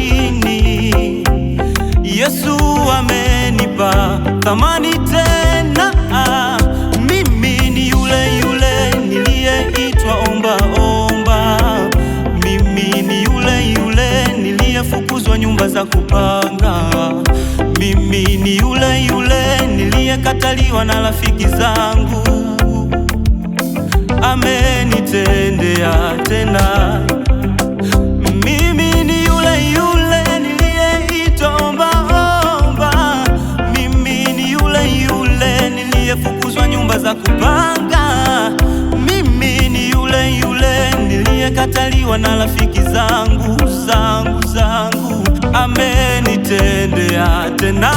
chini. Yesu amenipa thamani tena. Mimi ni yule yule niliyeitwa omba omba. Mimi ni yule yule niliyefukuzwa nyumba za kupanga. Mimi ni yule yule niliyekataliwa na rafiki zangu. Amenitendea tena. Mimi ni yule yule niliyeitwa omba omba. Mimi ni yule yule niliyefukuzwa nyumba za kupanga. Mimi ni yule yule niliyekataliwa na rafiki zangu. Amenitendea tena.